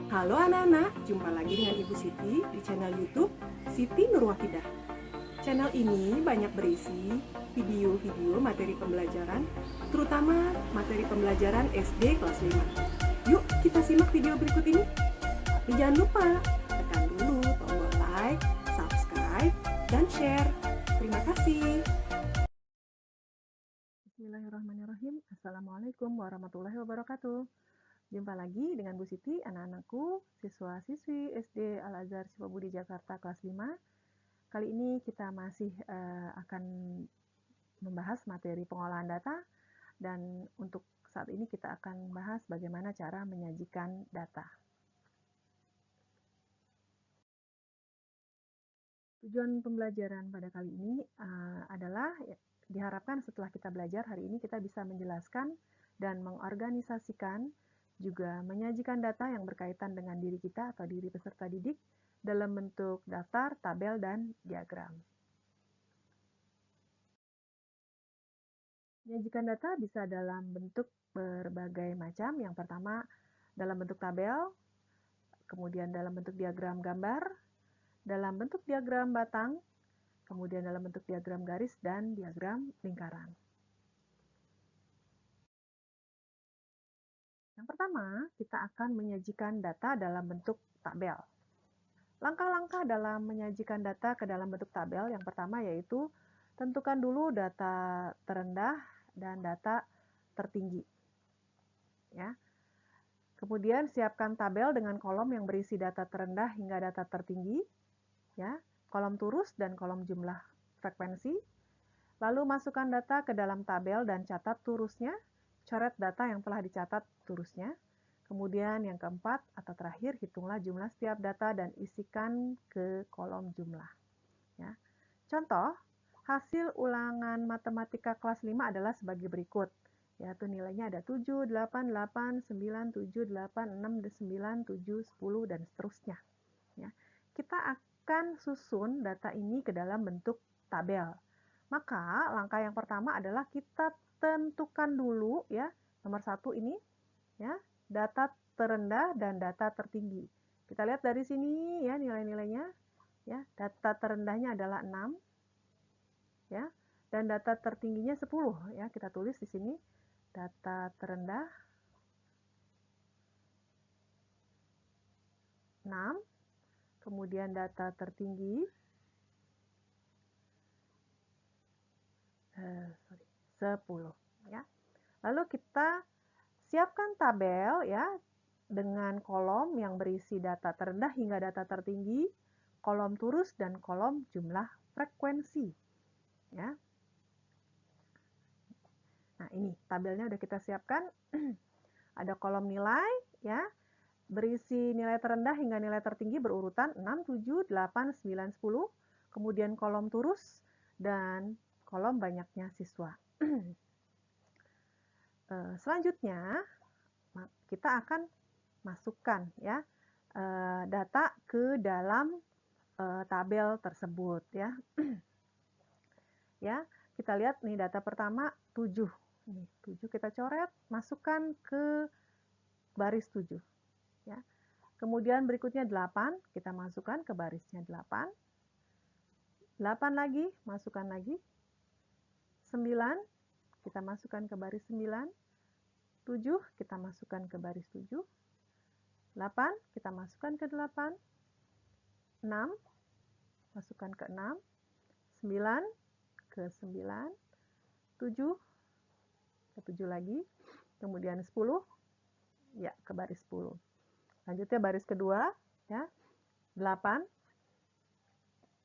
Halo anak-anak, jumpa lagi dengan Ibu Siti di channel YouTube Siti Nurwakidah. Channel ini banyak berisi video-video materi pembelajaran, terutama materi pembelajaran SD kelas 5. Yuk kita simak video berikut ini. Tapi jangan lupa, tekan dulu tombol like, subscribe, dan share. Terima kasih. Bismillahirrahmanirrahim. Assalamualaikum warahmatullahi wabarakatuh. Jumpa lagi dengan Bu Siti, anak-anakku, siswa-siswi SD Al-Azhar Sifabudi Jakarta kelas 5. Kali ini kita masih akan membahas materi pengolahan data, dan untuk saat ini kita akan bahas bagaimana cara menyajikan data. Tujuan pembelajaran pada kali ini adalah diharapkan setelah kita belajar hari ini kita bisa menjelaskan dan mengorganisasikan, juga menyajikan data yang berkaitan dengan diri kita atau diri peserta didik dalam bentuk daftar, tabel, dan diagram. Menyajikan data bisa dalam bentuk berbagai macam. Yang pertama dalam bentuk tabel, kemudian dalam bentuk diagram gambar, dalam bentuk diagram batang, kemudian dalam bentuk diagram garis, dan diagram lingkaran. Yang pertama, kita akan menyajikan data dalam bentuk tabel. Langkah-langkah dalam menyajikan data ke dalam bentuk tabel, yang pertama yaitu tentukan dulu data terendah dan data tertinggi. Ya. Kemudian siapkan tabel dengan kolom yang berisi data terendah hingga data tertinggi, ya, kolom turus dan kolom jumlah frekuensi. Lalu masukkan data ke dalam tabel dan catat turusnya. Coret data yang telah dicatat turusnya. Kemudian yang keempat atau terakhir, hitunglah jumlah setiap data dan isikan ke kolom jumlah. Ya. Contoh, hasil ulangan matematika kelas 5 adalah sebagai berikut. Yaitu nilainya ada 7, 8, 8, 9, 7, 8, 6, 9, 7, 10, dan seterusnya. Ya. Kita akan susun data ini ke dalam bentuk tabel. Maka langkah yang pertama adalah kita tentukan dulu, ya, nomor 1 ini, ya, data terendah dan data tertinggi. Kita lihat dari sini, ya, nilai-nilainya, ya. Data terendahnya adalah 6, ya, dan data tertingginya 10, ya. Kita tulis di sini data terendah 6, kemudian data tertinggi 10, ya. Lalu kita siapkan tabel, ya, dengan kolom yang berisi data terendah hingga data tertinggi, kolom turus, dan kolom jumlah frekuensi. Ya. Nah, ini tabelnya udah kita siapkan. Ada kolom nilai, ya, berisi nilai terendah hingga nilai tertinggi berurutan 6, 7, 8, 9, 10. Kemudian kolom turus dan kolom banyaknya siswa. Selanjutnya, kita akan masukkan, ya, data ke dalam tabel tersebut, ya. Ya, kita lihat nih data pertama 7. Nih, 7 kita coret, masukkan ke baris 7, ya. Kemudian berikutnya 8, kita masukkan ke barisnya 8. 8 lagi, masukkan lagi. 9, kita masukkan ke baris 9. 7, kita masukkan ke baris 7. 8, kita masukkan ke 8. 6, masukkan ke 6. 9, ke 9. 7, ke 7 lagi. Kemudian 10, ya, ke baris 10. Lanjutnya baris kedua, ya, 8,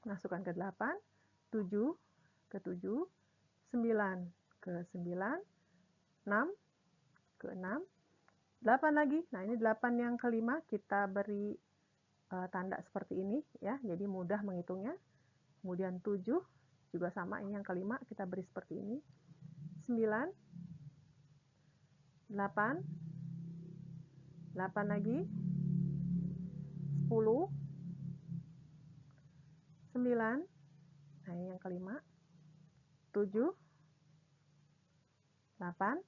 masukkan ke 8. 7, ke 7. 9, ke 9. 6, ke 6. 8 lagi. Nah, ini 8 yang kelima kita beri tanda seperti ini, ya, jadi mudah menghitungnya. Kemudian 7 juga sama, ini yang kelima kita beri seperti ini. 9, 8, 8 lagi, 10, 9, nah ini yang kelima, 7, 8,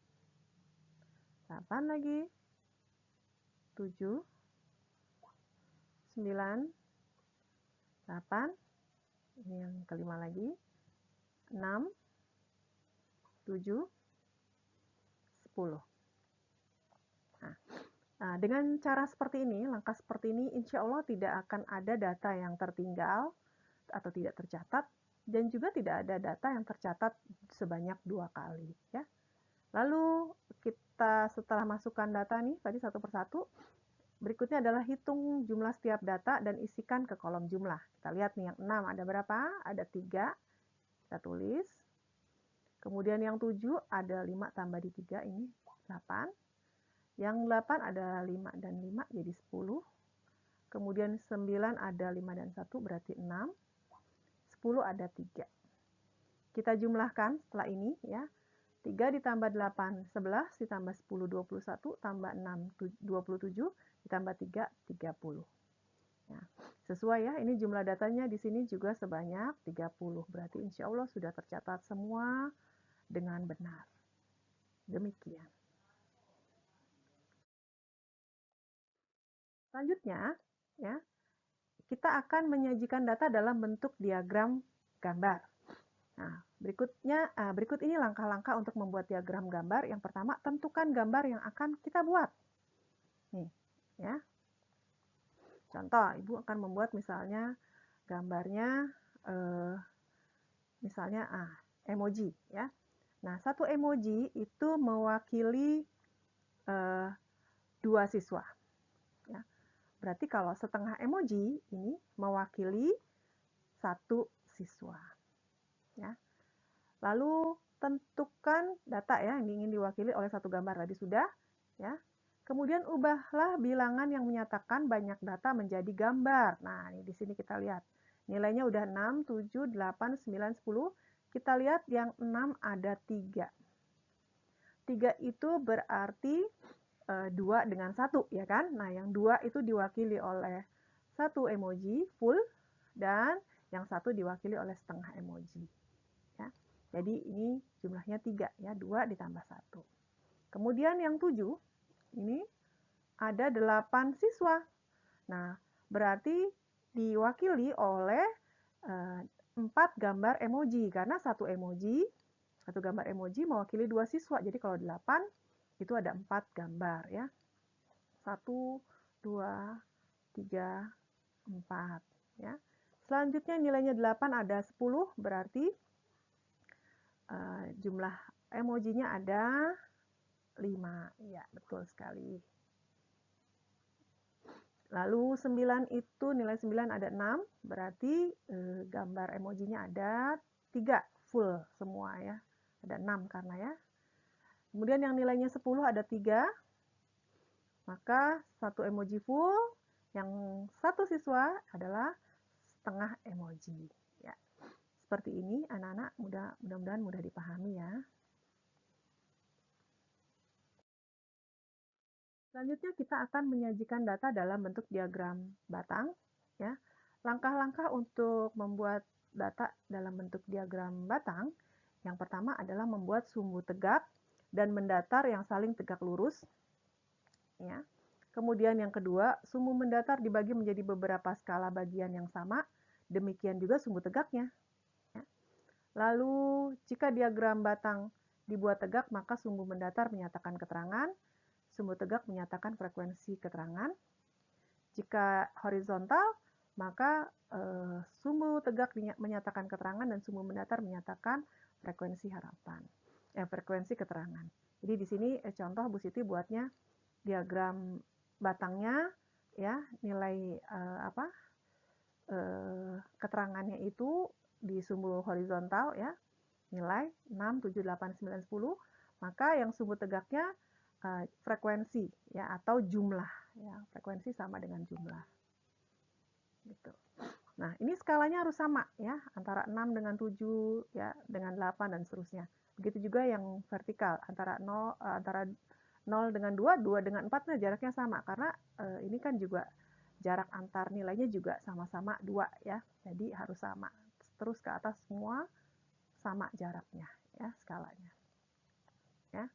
8 lagi, 7, 9, 8, ini yang kelima lagi, 6, 7, 10. Nah, dengan cara seperti ini, langkah seperti ini, insya Allah tidak akan ada data yang tertinggal atau tidak tercatat, dan juga tidak ada data yang tercatat sebanyak 2 kali. Ya. Lalu kita setelah masukkan data nih, tadi satu persatu, berikutnya adalah hitung jumlah setiap data dan isikan ke kolom jumlah. Kita lihat nih yang 6 ada berapa? Ada 3, kita tulis. Kemudian yang 7 ada 5 tambah di 3, ini 8. Yang 8 ada 5 dan 5 jadi 10. Kemudian 9 ada 5 dan 1 berarti 6. 10 ada 3. Kita jumlahkan setelah ini ya. 3 ditambah 8 11 ditambah 10 21 tambah 6 27 ditambah 3 30. Ya, sesuai ya, ini jumlah datanya di sini juga sebanyak 30. Berarti insya Allah sudah tercatat semua dengan benar. Demikian. Selanjutnya, ya, kita akan menyajikan data dalam bentuk diagram gambar. Nah, berikut ini langkah-langkah untuk membuat diagram gambar. Yang pertama, tentukan gambar yang akan kita buat. Nih, ya. Contoh, Ibu akan membuat misalnya gambarnya, misalnya emoji, ya. Nah, satu emoji itu mewakili 2 siswa. Ya. Berarti kalau setengah emoji ini mewakili 1 siswa. Ya. Lalu tentukan data ya yang ingin diwakili oleh satu gambar tadi sudah. Ya. Kemudian ubahlah bilangan yang menyatakan banyak data menjadi gambar. Nah, ini di sini kita lihat. Nilainya udah 6, 7, 8, 9, 10. Kita lihat yang 6 ada 3. 3 itu berarti 2 dengan 1, ya kan? Nah, yang 2 itu diwakili oleh satu emoji full dan yang satu diwakili oleh setengah emoji. Ya. Jadi ini jumlahnya 3, ya, 2 ditambah 1. Kemudian yang 7, ini ada 8 siswa. Nah, berarti diwakili oleh 4 gambar emoji, karena satu gambar emoji mewakili 2 siswa. Jadi kalau 8, itu ada 4 gambar, ya. 1, 2, 3, 4. Ya. Selanjutnya nilainya 8 ada 10, berarti jumlah emojinya ada 5. Ya, betul sekali. Lalu 9 itu nilai 9 ada 6, berarti gambar emojinya ada 3, full semua ya. Ada 6 karena ya. Kemudian yang nilainya 10 ada 3, maka satu emoji full, yang satu siswa adalah setengah emoji. Ya. Seperti ini anak-anak, mudah-mudahan mudah dipahami ya. Selanjutnya kita akan menyajikan data dalam bentuk diagram batang. Ya. Langkah-langkah untuk membuat data dalam bentuk diagram batang, yang pertama adalah membuat sumbu tegak dan mendatar yang saling tegak lurus. Ya. Kemudian yang kedua, sumbu mendatar dibagi menjadi beberapa skala bagian yang sama, demikian juga sumbu tegaknya. Ya. Lalu jika diagram batang dibuat tegak, maka sumbu mendatar menyatakan keterangan, sumbu tegak menyatakan frekuensi keterangan. Jika horizontal, maka sumbu tegak menyatakan keterangan dan sumbu mendatar menyatakan frekuensi frekuensi keterangan. Jadi di sini contoh Bu Siti buatnya diagram batangnya, ya, nilai keterangannya itu di sumbu horizontal, ya, nilai 6, 7, 8, 9, 10, maka yang sumbu tegaknya frekuensi, ya, atau jumlah, ya, frekuensi sama dengan jumlah. Gitu. Nah, ini skalanya harus sama, ya, antara 6 dengan 7, ya, dengan 8 dan seterusnya. Begitu juga yang vertikal, antara 0 dengan 2, 2 dengan 4, nah jaraknya sama, karena ini kan juga jarak antar nilainya juga sama-sama 2, ya, jadi harus sama. Terus ke atas semua sama jaraknya, ya, skalanya. Ya.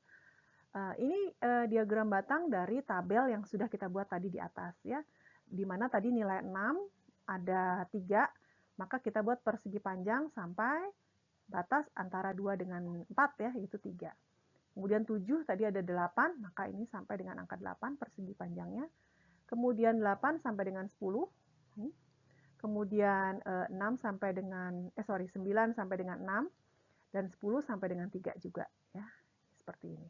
Ini diagram batang dari tabel yang sudah kita buat tadi di atas, ya. di mana tadi nilai 6 ada 3, maka kita buat persegi panjang sampai batas antara 2 dengan 4 ya, yaitu 3. Kemudian 7 tadi ada 8, maka ini sampai dengan angka 8 persegi panjangnya. Kemudian 8 sampai dengan 10. Kemudian 6 sampai dengan 9 sampai dengan 6 dan 10 sampai dengan 3 juga ya. Seperti ini.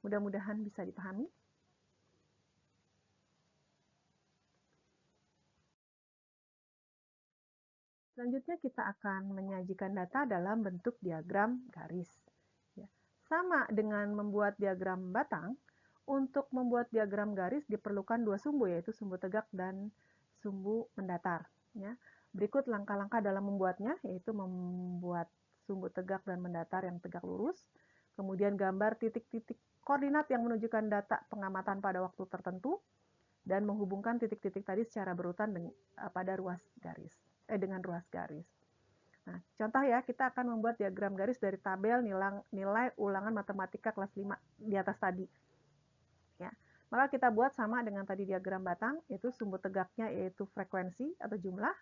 Mudah-mudahan bisa dipahami. Selanjutnya kita akan menyajikan data dalam bentuk diagram garis. Ya. Sama dengan membuat diagram batang, untuk membuat diagram garis diperlukan dua sumbu, yaitu sumbu tegak dan sumbu mendatar. Ya. Berikut langkah-langkah dalam membuatnya, yaitu membuat sumbu tegak dan mendatar yang tegak lurus, kemudian gambar titik-titik koordinat yang menunjukkan data pengamatan pada waktu tertentu, dan menghubungkan titik-titik tadi secara berurutan pada ruas garis. Dengan ruas garis. Nah, contoh ya, kita akan membuat diagram garis dari tabel nilai ulangan matematika kelas 5 di atas tadi. Ya. Maka kita buat sama dengan tadi diagram batang, yaitu sumbu tegaknya yaitu frekuensi atau jumlah,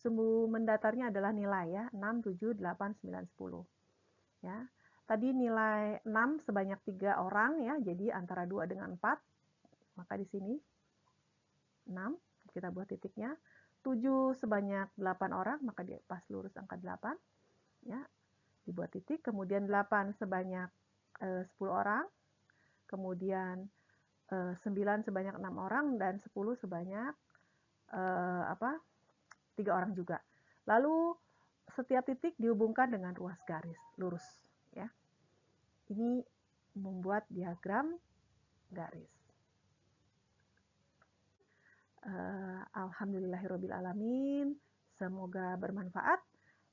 sumbu mendatarnya adalah nilai ya, 6, 7, 8, 9, 10. Ya. Tadi nilai 6 sebanyak 3 orang ya, jadi antara 2 dengan 4. Maka di sini 6, kita buat titiknya. 7 sebanyak 8 orang, maka dia pas lurus angka 8. Ya, dibuat titik. Kemudian 8 sebanyak 10 orang. Kemudian 9 sebanyak 6 orang. Dan 10 sebanyak 3 orang juga. Lalu setiap titik dihubungkan dengan ruas garis lurus. Ya. Ini membuat diagram garis. Alhamdulillahirrabbilalamin. Semoga bermanfaat.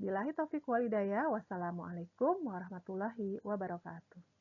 Billahi taufiq walhidayah. Wassalamualaikum warahmatullahi wabarakatuh.